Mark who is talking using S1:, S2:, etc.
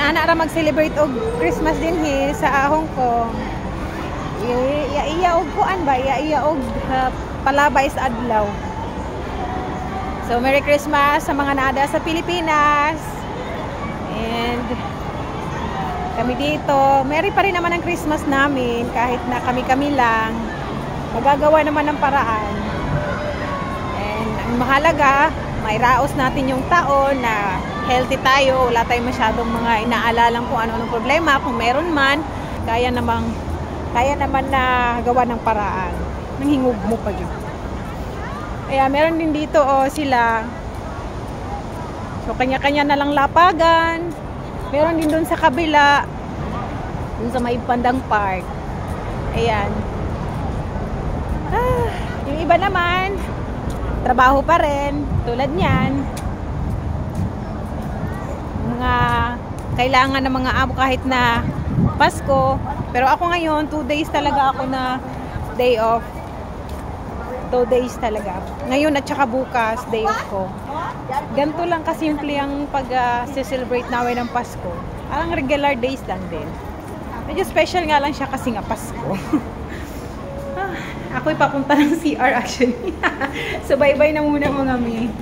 S1: ana ra mag-celebrate og Christmas din sa Hong Kong. Iya og kuan ba? Iya og palabay sa adlaw. So Merry Christmas sa mga naada sa Pilipinas. And kami dito, merry pa rin naman ang Christmas namin kahit na kami-kami lang. Magagawa naman ng paraan. And ang mahalaga, may raos natin yung taon na healthy tayo, wala tayong masyadong mga inaalalang kung ano-anong problema. Kung meron man, kaya naman na gawa ng paraan. Nanghingog mo pa yun. Kaya meron din dito sila. So kanya-kanya na lang lapagan. Meron din doon sa kabila. Doon sa may Pandang Park. Ayan. Yung iba naman, trabaho pa rin. Tulad niyan. Mga kailangan ng mga amo kahit na Pasko. Pero ako ngayon, 2 days talaga ako na day off. 2 days talaga. Ngayon at saka bukas, day off ko. Ganito lang kasimple ang pag-celebrate namin ng Pasko. Parang regular days lang din. Medyo special nga lang siya kasi nga Pasko. Ako'y papunta ng CR actually. So bye-bye na muna mga mi.